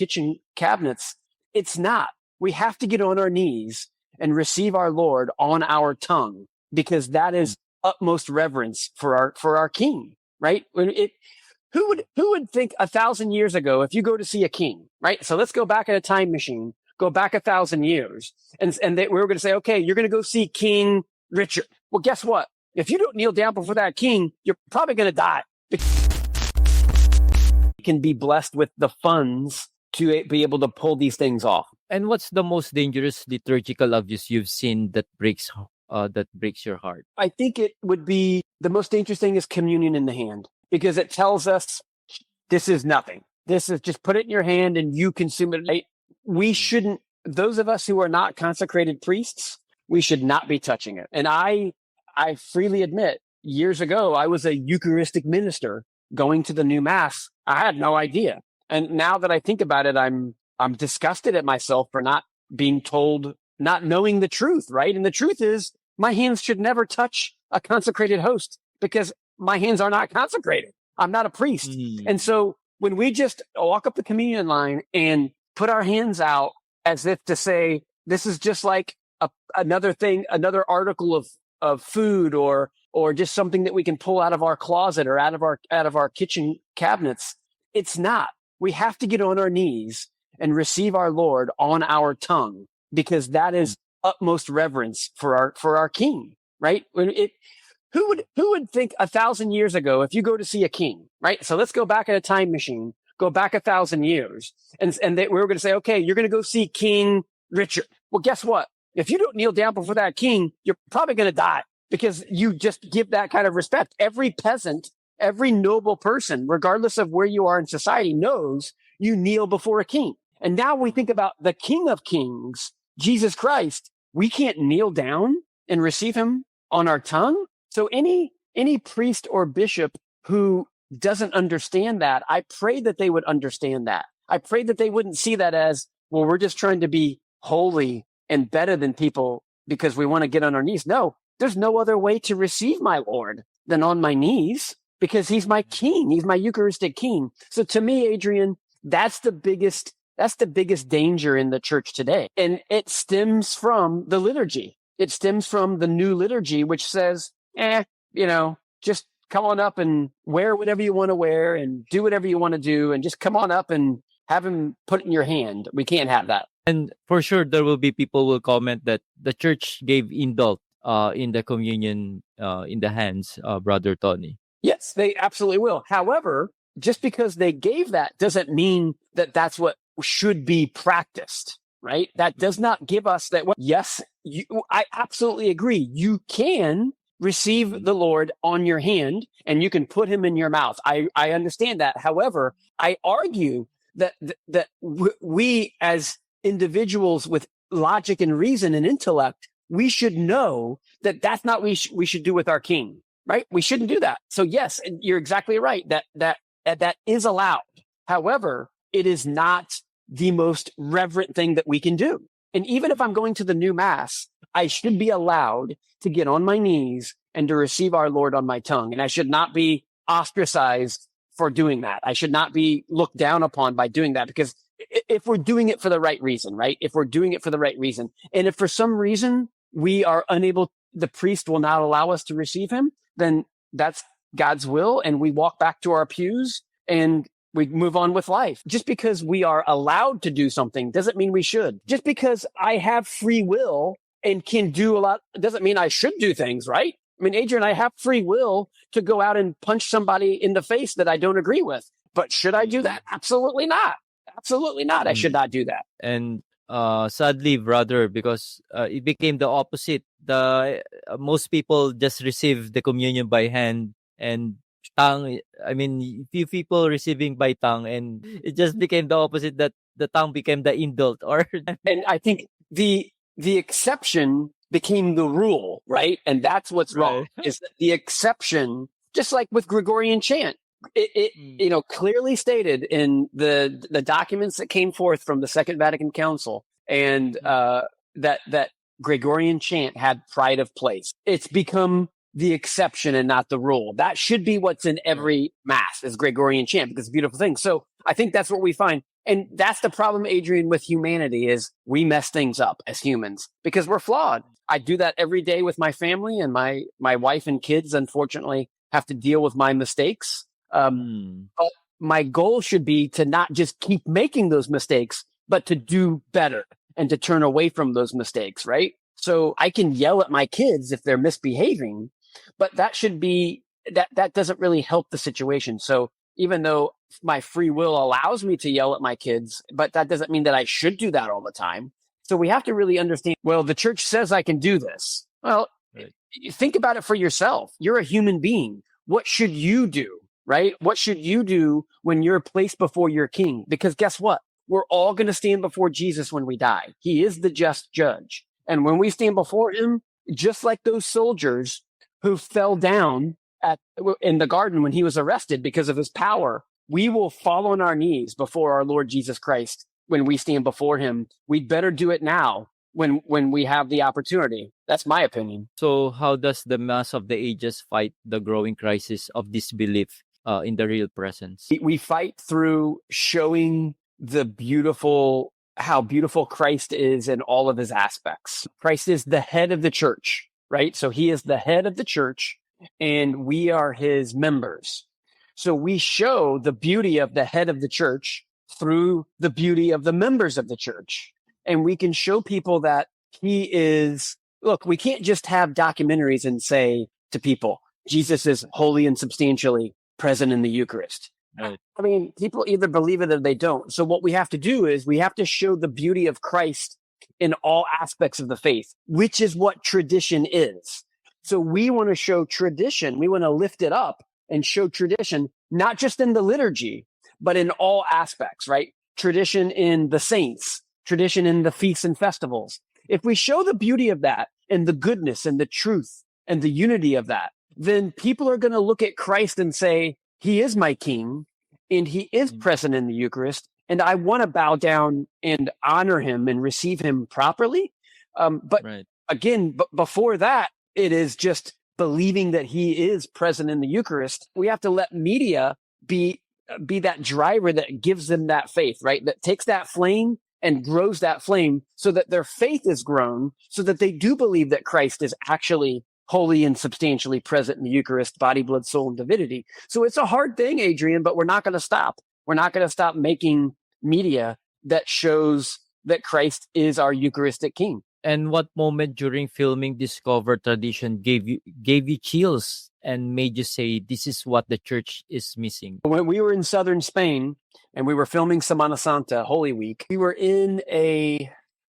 kitchen cabinets. It's not. We have to get on our knees and receive our Lord on our tongue, because that is utmost reverence for our King, right? Who would think 1,000 years ago, if you go to see a king, right? So let's go back in a time machine, go back 1,000 years, and we were going to say, okay, you're going to go see King Richard. Well, guess what? If you don't kneel down before that king, you're probably going to die. You can be blessed with the funds to be able to pull these things off. And what's the most dangerous liturgical abuse you've seen that breaks your heart? I think it would be the most dangerous thing is communion in the hand, because it tells us this is nothing. This is just put it in your hand and you consume it. We shouldn't, those of us who are not consecrated priests, we should not be touching it. And I freely admit, years ago, I was a Eucharistic minister going to the new Mass. I had no idea. And now that I think about it, I'm disgusted at myself for not being told, not knowing the truth, right? And the truth is, my hands should never touch a consecrated host, because my hands are not consecrated. I'm not a priest. And so when we just walk up the communion line and put our hands out as if to say, this is just like another thing, another article of food or just something that we can pull out of our closet or out of our kitchen cabinets, it's not. We have to get on our knees and receive our Lord on our tongue, because that is utmost reverence for our King, right? Who would think 1,000 years ago, if you go to see a king, right? So let's go back in a time machine, go back 1,000 years, and we were going to say, okay, you're going to go see King Richard. Well, guess what? If you don't kneel down before that king, you're probably going to die, because you just give that kind of respect. Every peasant, every noble person, regardless of where you are in society, knows you kneel before a king. And now we think about the King of Kings, Jesus Christ. We can't kneel down and receive him on our tongue. So any priest or bishop who doesn't understand that, I pray that they would understand that. I pray that they wouldn't see that as, well, we're just trying to be holy and better than people because we want to get on our knees. No, there's no other way to receive my Lord than on my knees, because he's my king. He's my Eucharistic king. So to me, Adrian, that's the biggest danger in the church today. And it stems from the liturgy. It stems from the new liturgy, which says, just come on up and wear whatever you want to wear and do whatever you want to do, and just come on up and have him put it in your hand. We can't have that. And for sure, there will be people who will comment that the church gave indult in the communion in the hands, Brother Tony. Yes, they absolutely will. However, just because they gave that doesn't mean that that's what should be practiced, right? That does not give us that. Yes, I absolutely agree. You can receive the Lord on your hand and you can put him in your mouth. I understand that. However, I argue that we as individuals with logic and reason and intellect, we should know that that's not what we should do with our king, right? We shouldn't do that. So yes, you're exactly right. That is allowed. However, it is not the most reverent thing that we can do. And even if I'm going to the new Mass, I should be allowed to get on my knees and to receive our Lord on my tongue. And I should not be ostracized for doing that. I should not be looked down upon by doing that, because if we're doing it for the right reason, right? If we're doing it for the right reason, and if for some reason we are unable, the priest will not allow us to receive him, then that's God's will. And we walk back to our pews and we move on with life. Just because we are allowed to do something doesn't mean we should. Just because I have free will and can do a lot doesn't mean I should do things, right? I mean, Adrian, I have free will to go out and punch somebody in the face that I don't agree with. But should I do that? Absolutely not. Absolutely not. I should not do that. And sadly, brother, because it became the opposite. Most people just receive the communion by hand, and tongue. I mean, few people receiving by tongue, and it just became the opposite, that the tongue became the indult. And I think the exception became the rule, right? And that's what's wrong. Is that the exception, just like with Gregorian chant, it clearly stated in the documents that came forth from the Second Vatican Council, and that Gregorian chant had pride of place. It's become the exception and not the rule. That should be what's in every Mass, is Gregorian chant, because it's a beautiful thing. So I think that's what we find. And that's the problem, Adrian, with humanity is we mess things up as humans because we're flawed. I do that every day with my family, and my wife and kids, unfortunately, have to deal with my mistakes. But my goal should be to not just keep making those mistakes, but to do better and to turn away from those mistakes, right? So I can yell at my kids if they're misbehaving, but that should be that doesn't really help the situation. So even though my free will allows me to yell at my kids, but that doesn't mean that I should do that all the time. So we have to really understand, well, the church says I can do this. Well, Right. think about it for yourself. You're a human being. What should you do, right? What should you do when you're placed before your king? Because guess what? We're all going to stand before Jesus when we die. He is the just judge. And when we stand before him, just like those soldiers who fell down in the garden when he was arrested because of his power, we will fall on our knees before our Lord Jesus Christ when we stand before him. We'd better do it now when we have the opportunity. That's my opinion. So how does the Mass of the Ages fight the growing crisis of disbelief in the real presence? We fight through showing how beautiful Christ is in all of his aspects. Christ is the head of the church, right? So he is the head of the church and we are his members. So we show the beauty of the head of the church through the beauty of the members of the church. And we can show people that look, we can't just have documentaries and say to people, Jesus is wholly and substantially present in the Eucharist. Right. I mean, people either believe it or they don't. So what we have to do is we have to show the beauty of Christ in all aspects of the faith, which is what tradition is. So we want to show tradition. We want to lift it up and show tradition, not just in the liturgy, but in all aspects, right? Tradition in the saints, tradition in the feasts and festivals. If we show the beauty of that and the goodness and the truth and the unity of that, then people are going to look at Christ and say, he is my king and he is present in the Eucharist. And I want to bow down and honor him and receive him properly. But Right. again, before that, it is just believing that he is present in the Eucharist. We have to let media be that driver that gives them that faith, right? That takes that flame and grows that flame so that their faith is grown, so that they do believe that Christ is actually wholly and substantially present in the Eucharist, body, blood, soul, and divinity. So it's a hard thing, Adrian, but we're not going to stop. We're not going to stop making media that shows that Christ is our Eucharistic King. And what moment during filming Discover Tradition gave you chills and made you say, this is what the church is missing? When we were in southern Spain and we were filming Semana Santa, Holy Week, we were in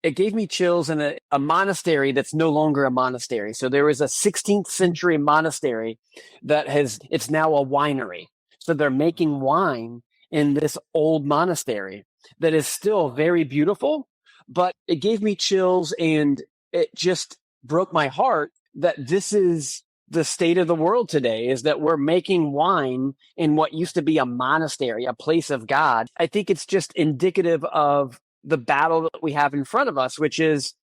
it gave me chills in a monastery that's no longer a monastery. So there was a 16th century monastery it's now a winery. So they're making wine in this old monastery that is still very beautiful, but it gave me chills and it just broke my heart that this is the state of the world today, is that we're making wine in what used to be a monastery, a place of God. I think it's just indicative of the battle that we have in front of us, which is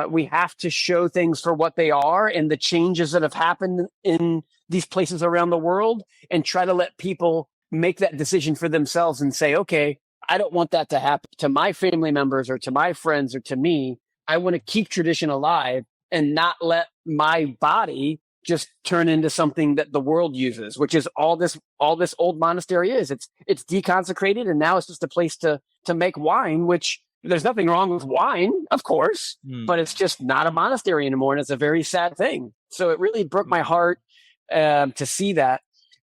we have to show things for what they are and the changes that have happened in these places around the world, and try to let people make that decision for themselves and say, okay, I don't want that to happen to my family members or to my friends or to me. I want to keep tradition alive and not let my body just turn into something that the world uses, which is all this old monastery is. It's deconsecrated, and now it's just a place to make wine, which there's nothing wrong with wine, of course, but it's just not a monastery anymore. And it's a very sad thing. So it really broke my heart to see that.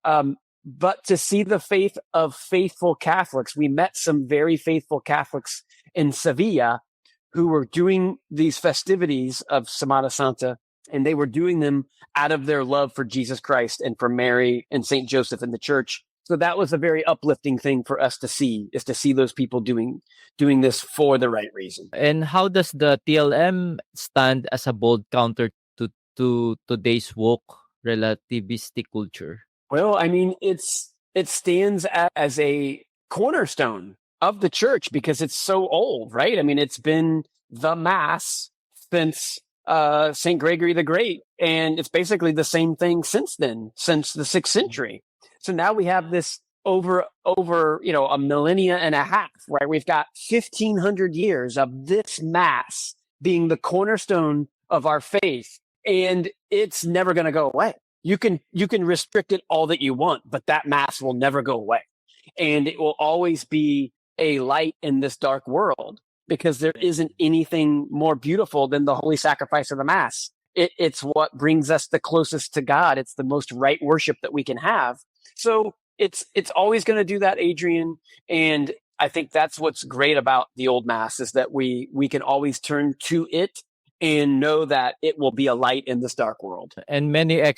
But to see the faith of faithful Catholics, we met some very faithful Catholics in Sevilla who were doing these festivities of Semana Santa, and they were doing them out of their love for Jesus Christ and for Mary and Saint Joseph in the church. So that was a very uplifting thing for us to see, is to see those people doing this for the right reason. And how does the TLM stand as a bold counter to today's woke relativistic culture? Well, I mean, it stands as a cornerstone of the church because it's so old, right? I mean, it's been the Mass since St. Gregory the Great, and it's basically the same thing since then, since the 6th century. So now we have this over a millennia and a half, right? We've got 1,500 years of this Mass being the cornerstone of our faith, and it's never going to go away. You can restrict it all that you want, but that Mass will never go away, and it will always be a light in this dark world, because there isn't anything more beautiful than the holy sacrifice of the Mass. It's what brings us the closest to God. It's the most right worship that we can have. So it's always going to do that, Adrian. And I think that's what's great about the Old Mass, is that we can always turn to it and know that it will be a light in this dark world. And many